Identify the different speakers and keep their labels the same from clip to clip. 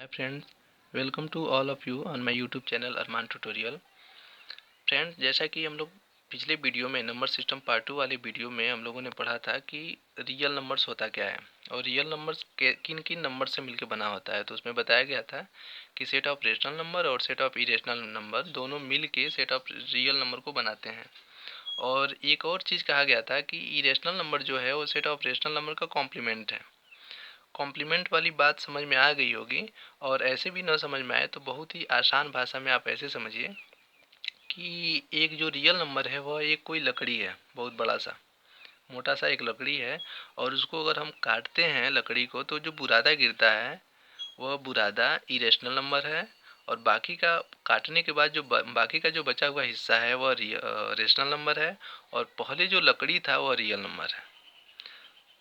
Speaker 1: Hi friends, welcome to all of you on my YouTube channel Arman tutorial. Friends, जैसा कि हम लोग पिछले वीडियो में नंबर सिस्टम पार्ट 2 वाले वीडियो में हम लोगों ने पढ़ा था कि रियल नंबर्स होता क्या है और रियल नंबर्स किन किन नंबर से मिलकर बना होता है। तो उसमें बताया गया था कि सेट ऑफ रेशनल नंबर और सेट ऑफ इरेशनल नंबर दोनों मिल के सेट ऑफ रियल नंबर को बनाते हैं। और एक और चीज़ कहा गया था कि इरेशनल नंबर जो है वो सेट ऑफ रेशनल नंबर का कॉम्प्लीमेंट है। कॉम्प्लीमेंट वाली बात समझ में आ गई होगी। और ऐसे भी ना समझ में आए तो बहुत ही आसान भाषा में आप ऐसे समझिए कि एक जो रियल नंबर है वह एक कोई लकड़ी है, बहुत बड़ा सा मोटा सा एक लकड़ी है। और उसको अगर हम काटते हैं लकड़ी को तो जो बुरादा गिरता है वह बुरादा इरेशनल नंबर है। और बाकी का काटने के बाद जो बाकी का जो बचा हुआ हिस्सा है वह रेशनल नंबर है। और पहले जो लकड़ी था वह रियल नंबर है।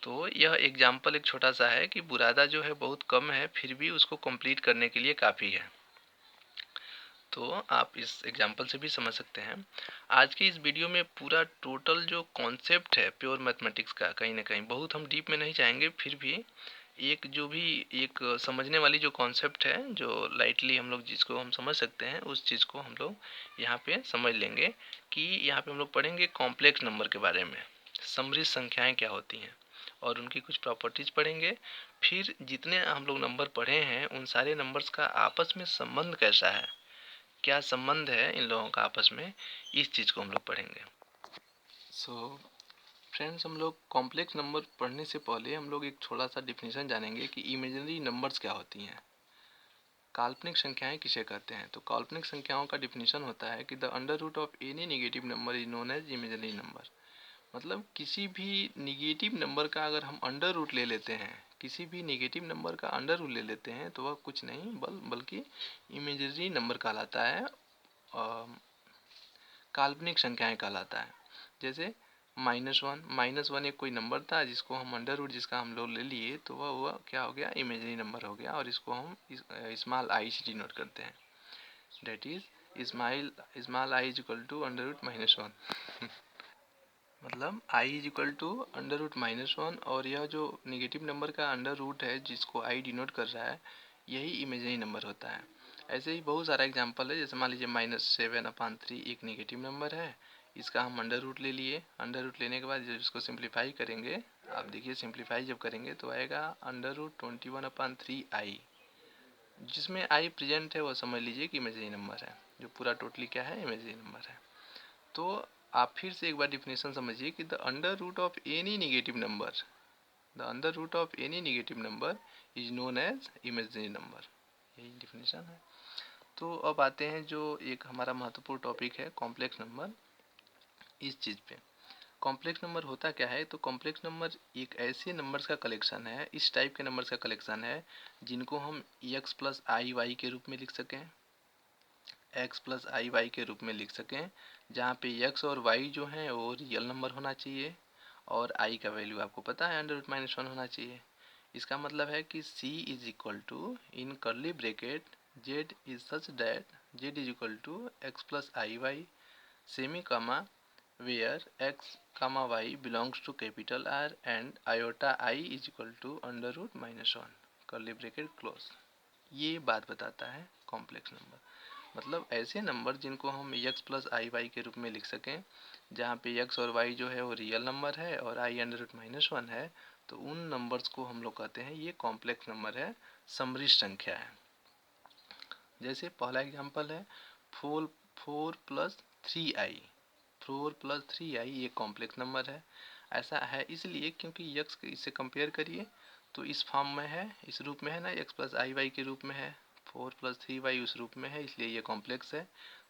Speaker 1: तो यह एग्जाम्पल एक छोटा सा है कि बुरादा जो है बहुत कम है फिर भी उसको कंप्लीट करने के लिए काफ़ी है। तो आप इस एग्जाम्पल से भी समझ सकते हैं। आज के इस वीडियो में पूरा टोटल जो कॉन्सेप्ट है प्योर मैथमेटिक्स का, कहीं ना कहीं बहुत हम डीप में नहीं जाएंगे, फिर भी एक जो भी एक समझने वाली जो कॉन्सेप्ट है जो लाइटली हम लोग जिसको हम समझ सकते हैं उस चीज़ को हम लोग यहाँ पे समझ लेंगे कि यहाँ पे हम लोग पढ़ेंगे कॉम्प्लेक्स नंबर के बारे में, समृद्ध संख्याएं क्या होती हैं और उनकी कुछ प्रॉपर्टीज पढ़ेंगे। फिर जितने हम लोग नंबर पढ़े हैं उन सारे नंबर्स का आपस में संबंध कैसा है, क्या संबंध है इन लोगों का आपस में, इस चीज़ को हम लोग पढ़ेंगे। सो फ्रेंड्स, हम लोग कॉम्प्लेक्स नंबर पढ़ने से पहले हम लोग एक थोड़ा सा डिफिनेशन जानेंगे कि इमेजिनरी नंबर्स क्या होती हैं, काल्पनिक संख्याएं किसे कहते हैं। तो काल्पनिक संख्याओं का डिफिनेशन होता है कि the under root of any negative number is known as imaginary number. मतलब किसी भी निगेटिव नंबर का अगर हम अंडर रूट ले लेते हैं, किसी भी निगेटिव नंबर का अंडर रूट ले लेते हैं तो वह कुछ नहीं बल्कि इमेजिनरी नंबर कहलाता है, काल्पनिक संख्याएं कहलाता है। जैसे -1 एक कोई नंबर था जिसको हम अंडर रूट जिसका हम लोग ले लिए तो वह हुआ क्या हो गया, इमेजिनरी नंबर हो गया। और इसको हम स्मॉल आई से डिनोट करते हैं, that is small I is equal to under root -1। मतलब I is equal to under root -1 और यह जो निगेटिव नंबर का अंडर रूट है जिसको आई डिनोट कर रहा है यही इमेजिनरी नंबर होता है। ऐसे ही बहुत सारा एग्जांपल है, जैसे मान लीजिए -7/3 एक निगेटिव नंबर है, इसका हम अंडर रूट ले लिए। अंडर रूट लेने के बाद जब इसको सिंप्लीफाई करेंगे, आप देखिए सिंप्लीफाई जब करेंगे तो आएगा अंडर रूट 21/3 आई, जिसमें आई प्रेजेंट है वो समझ लीजिए कि इमेजिनरी नंबर है, जो पूरा टोटली क्या है, इमेजिनरी नंबर है। तो आप फिर से एक बार डिफिनेशन समझिए कि the under root of any negative number, the under root of any negative number is known as imaginary number, यही डिफिनेशन है। तो अब आते हैं जो एक हमारा महत्वपूर्ण टॉपिक है कॉम्प्लेक्स नंबर, इस चीज़ पे। कॉम्प्लेक्स नंबर होता क्या है, तो कॉम्प्लेक्स नंबर एक ऐसे नंबर्स का कलेक्शन है, इस टाइप के नंबर्स का कलेक्शन है जिनको हम x प्लस आई वाई के रूप में लिख सकें, x प्लस आई वाई के रूप में लिख सकें, जहाँ पे x और y जो हैं वो रियल नंबर होना चाहिए और i का वैल्यू आपको पता है अंडर रूट -1 होना चाहिए। इसका मतलब है कि c is equal to in curly bracket z is such that z is equal to x plus i y semicolon where x comma y belongs to capital R and iota i is equal to under root -1 curly bracket close. ये बात बताता है complex number, मतलब ऐसे number जिनको हम x plus i Y के रूप में लिख सकें, जहाँ पे x और y जो है वो रियल नंबर है और i अंडर रूट -1 है, तो उन नंबर्स को हम लोग कहते हैं ये कॉम्प्लेक्स नंबर है, समृद्ध संख्या है। जैसे पहला एग्जांपल है 4 + 3i, 4 + 3i ये कॉम्प्लेक्स नंबर है। ऐसा है इसलिए क्योंकि x इससे कंपेयर करिए तो इस फॉर्म में है, इस रूप में है ना, x प्लस आई वाई के रूप में है, 4 + 3y उस रूप में है, इसलिए ये कॉम्प्लेक्स है।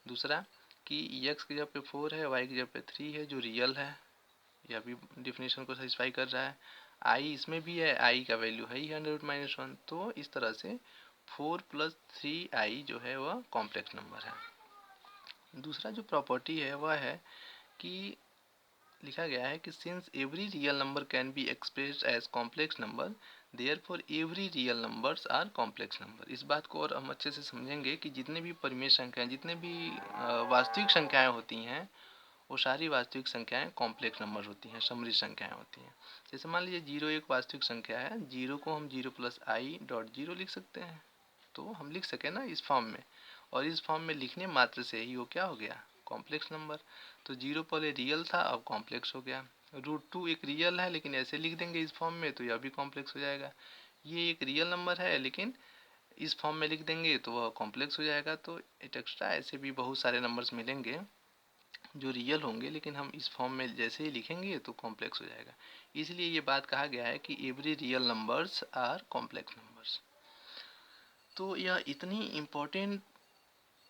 Speaker 1: दूसरा कि x की जगह पे 4 है, y की जगह पे 3 है जो रियल है, यह भी डिफिनेशन को सेटिस्फाई कर रहा है। i इसमें भी है, i का वैल्यू है ही अंडर रूट -1, तो इस तरह से 4 + 3i जो है वह कॉम्प्लेक्स नंबर है। दूसरा जो प्रॉपर्टी है वह है कि लिखा गया है कि since every real number can be expressed as complex number therefore every real numbers are complex number. इस बात को और हम अच्छे से समझेंगे कि जितने भी परिमेय संख्याएं, जितने भी वास्तविक संख्याएं होती हैं वो सारी वास्तविक संख्याएं कॉम्प्लेक्स नंबर होती हैं, समृद्ध संख्याएं होती हैं। जैसे मान लीजिए 0 एक वास्तविक संख्या है, 0 को हम 0 + i.0 लिख सकते हैं, तो हम लिख सके ना इस फॉर्म में, और इस फॉर्म में लिखने मात्र से ही वो क्या हो गया, कॉम्प्लेक्स नंबर। तो 0 पहले रियल था, अब कॉम्प्लेक्स हो गया। √2 एक रियल है लेकिन ऐसे लिख देंगे इस फॉर्म में तो यह भी कॉम्प्लेक्स हो जाएगा। ये एक रियल नंबर है लेकिन इस फॉर्म में लिख देंगे तो वह कॉम्प्लेक्स हो जाएगा। तो एक्स्ट्रा ऐसे भी बहुत सारे नंबर्स मिलेंगे जो रियल होंगे लेकिन हम इस फॉर्म में जैसे ही लिखेंगे तो कॉम्प्लेक्स हो जाएगा। इसलिए ये बात कहा गया है कि every real numbers are complex numbers. तो यह इतनी इम्पोर्टेंट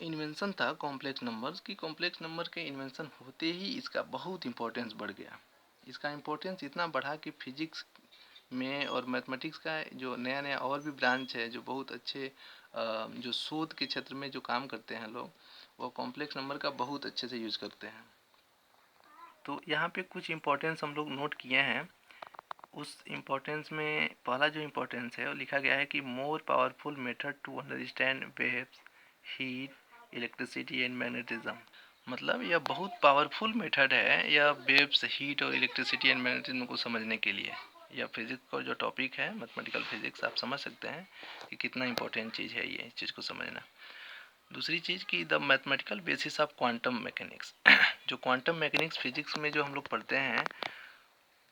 Speaker 1: इन्वेंशन था कॉम्प्लेक्स नंबर्स की, कॉम्प्लेक्स नंबर के इन्वेंशन होते ही इसका बहुत इम्पोर्टेंस बढ़ गया। इसका इम्पोर्टेंस इतना बढ़ा कि फिजिक्स में और मैथमेटिक्स का जो नया नया और भी ब्रांच है, जो बहुत अच्छे जो शोध के क्षेत्र में जो काम करते हैं लोग, वो कॉम्प्लेक्स नंबर का बहुत अच्छे से यूज़ करते हैं। तो यहाँ पे कुछ इम्पोर्टेंस हम लोग नोट किए हैं। उस इम्पोर्टेंस में पहला जो इम्पोर्टेंस है वो लिखा गया है कि more powerful method to understand waves, heat, electricity and magnetism. मतलब यह बहुत पावरफुल मेथड है यह वेव्स, हीट और इलेक्ट्रिसिटी एंड मैग्नेटिज्म को समझने के लिए। यह फिजिक्स का जो टॉपिक है, मैथमेटिकल फिजिक्स, आप समझ सकते हैं कि कितना इंपॉर्टेंट चीज़ है ये, इस चीज़ को समझना। दूसरी चीज़ कि the mathematical basis of quantum mechanics. जो क्वांटम मैकेनिक्स फिजिक्स में जो हम लोग पढ़ते हैं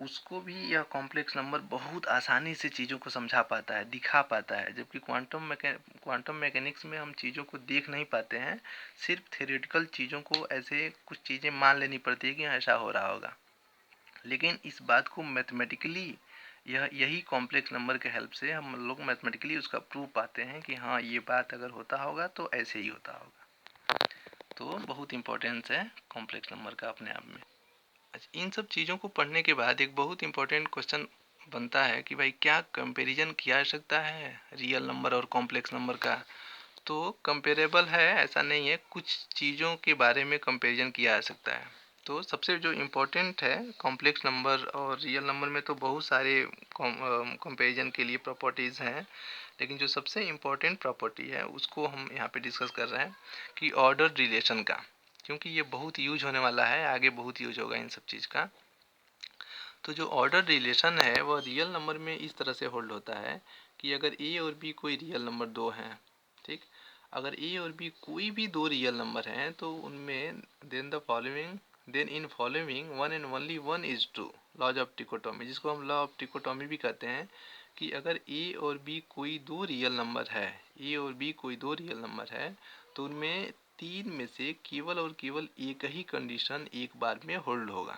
Speaker 1: उसको भी यह कॉम्प्लेक्स नंबर बहुत आसानी से चीज़ों को समझा पाता है, दिखा पाता है, जबकि क्वांटम मैकेनिक्स में हम चीज़ों को देख नहीं पाते हैं, सिर्फ थ्योरेटिकल चीज़ों को ऐसे कुछ चीज़ें मान लेनी पड़ती है कि ऐसा हो रहा होगा। लेकिन इस बात को मैथमेटिकली यही कॉम्प्लेक्स नंबर के हेल्प से हम लोग मैथमेटिकली उसका प्रूफ पाते हैं कि हाँ ये बात अगर होता होगा तो ऐसे ही होता होगा। तो बहुत इम्पोर्टेंस है कॉम्प्लेक्स नंबर का अपने आप में। अच्छा, इन सब चीज़ों को पढ़ने के बाद एक बहुत इंपॉर्टेंट क्वेश्चन बनता है कि भाई क्या कंपैरिजन किया जा सकता है रियल नंबर और कॉम्प्लेक्स नंबर का। तो कंपेरेबल है ऐसा नहीं है, कुछ चीज़ों के बारे में कंपैरिजन किया जा सकता है। तो सबसे जो इम्पोर्टेंट है कॉम्प्लेक्स नंबर और रियल नंबर में तो बहुत सारे कंपैरिजन के लिए प्रॉपर्टीज़ हैं, लेकिन जो सबसे इम्पोर्टेंट प्रॉपर्टी है उसको हम यहाँ पे डिस्कस कर रहे हैं कि ऑर्डर रिलेशन का, क्योंकि ये बहुत यूज होने वाला है, आगे बहुत यूज होगा इन सब चीज़ का। तो जो ऑर्डर रिलेशन है वह रियल नंबर में इस तरह से होल्ड होता है कि अगर ए और बी कोई रियल नंबर दो हैं, ठीक, अगर ए और बी कोई भी दो रियल नंबर हैं तो उनमें then in following one and only one is true, laws of trichotomy, जिसको हम लॉ ऑफ टिकोटॉमी भी कहते हैं कि अगर ए और बी कोई दो रियल नंबर है, ए और बी कोई दो रियल नंबर है तो उनमें तीन में से केवल और केवल एक ही कंडीशन एक बार में होल्ड होगा।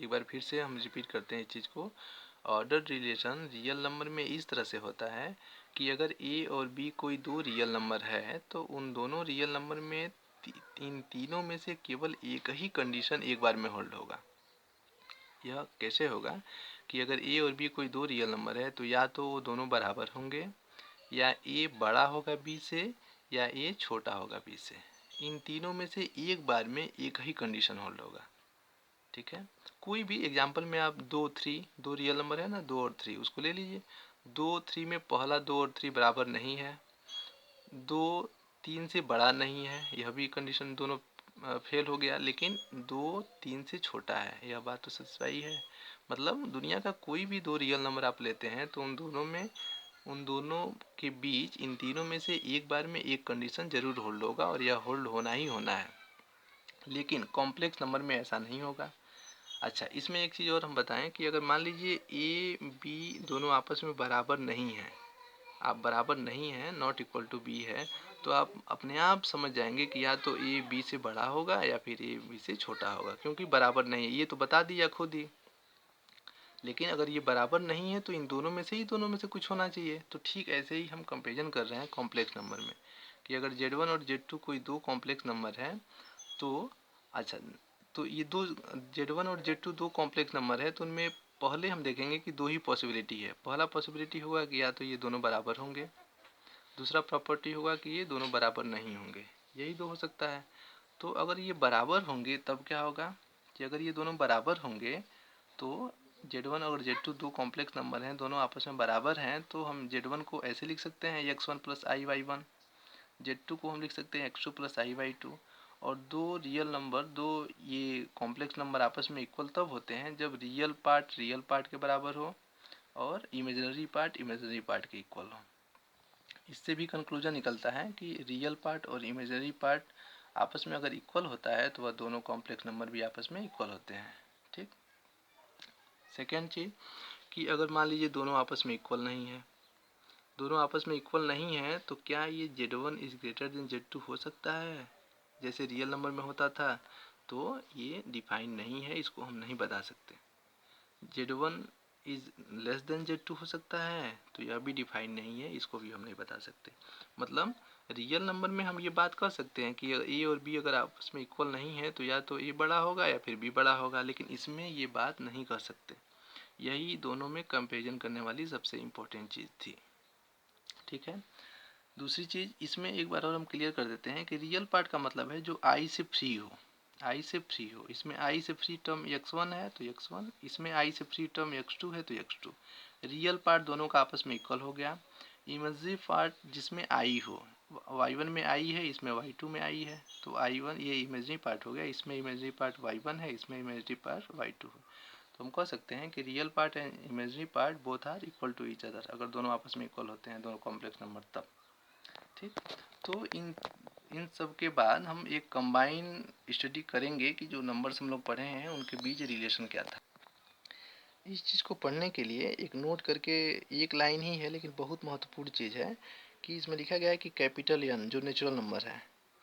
Speaker 1: एक बार फिर से हम रिपीट करते हैं इस चीज़ को। ऑर्डर रिलेशन रियल नंबर में इस तरह से होता है कि अगर ए और बी कोई दो रियल नंबर है तो उन दोनों रियल नंबर में इन तीनों में से केवल एक ही कंडीशन एक बार में होल्ड होगा। यह कैसे होगा कि अगर ए और बी कोई दो रियल नंबर है तो या तो वो दोनों बराबर होंगे, या ए बड़ा होगा बी से, या ए छोटा होगा बी से। इन तीनों में से एक बार में एक ही कंडीशन होल्ड होगा। ठीक है, कोई भी एग्जांपल में आप दो रियल नंबर है ना, 2 और 3, उसको ले लीजिए। 2 3 में पहला 2 और 3 बराबर नहीं है, 2 3 से बड़ा नहीं है, यह भी कंडीशन दोनों फेल हो गया, लेकिन 2 3 से छोटा है, यह बात तो सच्चाई है। मतलब दुनिया का कोई भी दो रियल नंबर आप लेते हैं तो उन दोनों के बीच इन तीनों में से एक बार में एक कंडीशन जरूर होल्ड होगा और यह होल्ड होना ही होना है। लेकिन कॉम्प्लेक्स नंबर में ऐसा नहीं होगा। अच्छा, इसमें एक चीज़ और हम बताएं कि अगर मान लीजिए ए बी दोनों आपस में बराबर नहीं हैं, आप बराबर नहीं हैं, नॉट इक्वल टू बी है, तो आप अपने आप समझ जाएंगे कि या तो ए बी से बड़ा होगा या फिर ए बी से छोटा होगा, क्योंकि बराबर नहीं है, ये तो बता दिया खुद ही। लेकिन अगर ये बराबर नहीं है तो इन दोनों में से कुछ होना चाहिए। तो ठीक ऐसे ही हम कंपेरिजन कर रहे हैं कॉम्प्लेक्स नंबर में कि अगर Z1 और Z2 कोई दो कॉम्प्लेक्स नंबर है तो अच्छा, तो ये दो Z1 और Z2 दो कॉम्प्लेक्स नंबर है तो उनमें पहले हम देखेंगे कि दो ही पॉसिबिलिटी है। पहला पॉसिबिलिटी होगा कि या तो ये दोनों बराबर होंगे, दूसरा प्रॉपर्टी होगा कि ये दोनों बराबर नहीं होंगे, यही दो हो सकता है। तो अगर ये बराबर होंगे तब क्या होगा कि अगर ये दोनों बराबर होंगे तो Z1 और Z2 दो कॉम्प्लेक्स नंबर हैं, दोनों आपस में बराबर हैं, तो हम Z1 को ऐसे लिख सकते हैं x1 plus i Y one, Z2 को हम लिख सकते हैं x2 plus i Y to. और दो रियल नंबर, दो ये कॉम्प्लेक्स नंबर आपस में इक्वल तब होते हैं जब रियल पार्ट के बराबर हो और इमेजिनरी पार्ट के इक्वल हो। इससे भी कंक्लूजन निकलता है कि रियल पार्ट और इमेजिनरी पार्ट आपस में अगर इक्वल होता है तो वह दोनों कॉम्प्लेक्स नंबर भी आपस में इक्वल होते हैं। ठीक। सेकेंड चीज़ कि अगर मान लीजिए दोनों आपस में इक्वल नहीं है, दोनों आपस में इक्वल नहीं है तो क्या ये Z1 is greater than Z2 हो सकता है जैसे रियल नंबर में होता था? तो ये डिफाइन नहीं है, इसको हम नहीं बता सकते। Z1 is less than Z2 हो सकता है तो यह भी डिफाइन नहीं है, इसको भी हम नहीं बता सकते। मतलब रियल नंबर में हम ये बात कर सकते हैं कि A और B अगर आपस में इक्वल नहीं है तो या तो A बड़ा होगा या फिर B बड़ा होगा, लेकिन इसमें ये बात नहीं कर सकते। यही दोनों में कंपेरिजन करने वाली सबसे इम्पोर्टेंट चीज़ थी। ठीक है। दूसरी चीज़ इसमें एक बार और हम क्लियर कर देते हैं कि रियल पार्ट का मतलब है जो आई से फ्री हो, आई से फ्री हो। इसमें आई से फ्री टर्म x1 है तो x1, इसमें आई से फ्री टर्म x2 है तो x2। रियल पार्ट दोनों का आपस में इक्वल हो गया। इमेजिनरी पार्ट जिसमें आई हो, y1 में आई है, इसमें y2 में आई है, तो i1 ये इमेजिनरी पार्ट हो गया, इसमें इमेजिनरी पार्ट y1 है, इसमें इमेजिनरी पार्ट y2 है। तो हम कह सकते हैं कि real part and imaginary part both are equal to each other, अगर दोनों आपस में इक्वल होते हैं, दोनों कॉम्प्लेक्स नंबर तब। ठीक। तो इन सब के बाद हम एक कंबाइन स्टडी करेंगे कि जो नंबर्स हम लोग पढ़े हैं उनके बीच रिलेशन क्या था। इस चीज़ को पढ़ने के लिए एक नोट करके, एक लाइन ही है लेकिन बहुत महत्वपूर्ण चीज़ है कि इसमें लिखा गया है कि कैपिटल एन जो नेचुरल नंबर है,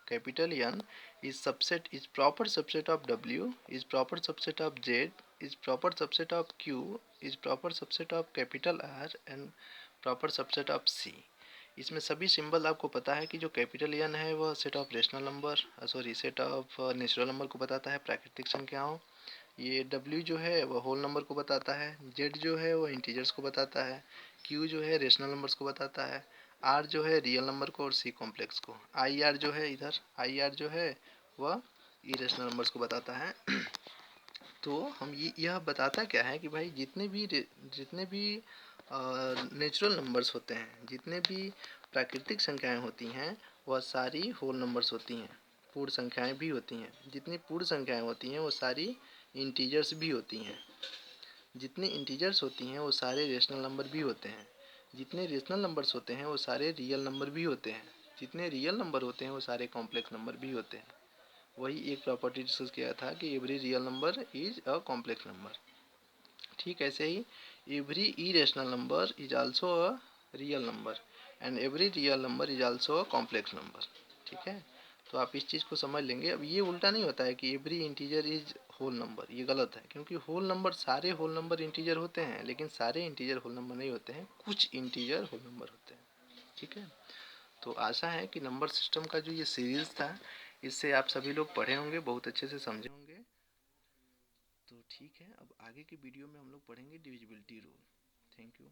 Speaker 1: capital N is proper subset of W, is proper subset of Z, is proper subset of Q, is proper subset of capital R and proper subset of C. इसमें सभी symbol आपको पता है कि जो capital N है वह set of rational number, sorry set of natural number को बताता है, प्राकृतिक संख्याओं। ये W जो है वह होल नंबर को बताता है, Z जो है वह इंटीजर्स को बताता है, Q जो है रेशनल नंबर्स को बताता है, R जो है रियल नंबर को और C कॉम्प्लेक्स को, IR जो है इधर IR जो है वह इरेशनल नंबर्स को बताता है। तो हम यह बताता क्या है कि भाई जितने भी नेचुरल नंबर्स होते हैं, जितने भी प्राकृतिक संख्याएं होती हैं वह सारी होल नंबर्स होती हैं, पूर्ण संख्याएं भी होती हैं। जितनी पूर्ण संख्याएं होती हैं वो सारी इंटीजर्स भी होती हैं, जितनी इंटीजर्स होती हैं वो सारे रेशनल नंबर भी होते हैं, जितने रेशनल नंबर्स होते हैं वो सारे रियल नंबर भी होते हैं, जितने रियल नंबर होते हैं वो सारे कॉम्प्लेक्स नंबर भी होते हैं। वही एक प्रॉपर्टी डिस्कस किया था कि every real number is a complex number. ठीक ऐसे ही every irrational number is also a real number and every real number is also a complex number. ठीक है। तो आप इस चीज़ को समझ लेंगे। अब ये उल्टा नहीं होता है कि every integer is whole number, ये गलत है, क्योंकि होल नंबर सारे होल नंबर इंटीजर होते हैं लेकिन सारे इंटीजर होल नंबर नहीं होते हैं, कुछ इंटीजर होल नंबर होते हैं। ठीक है। तो आशा है कि नंबर सिस्टम का जो ये सीरीज़ था इससे आप सभी लोग पढ़े होंगे, बहुत अच्छे से समझे होंगे। तो ठीक है, अब आगे की वीडियो में हम लोग पढ़ेंगे डिविजिबिलिटी रूल। Thank you.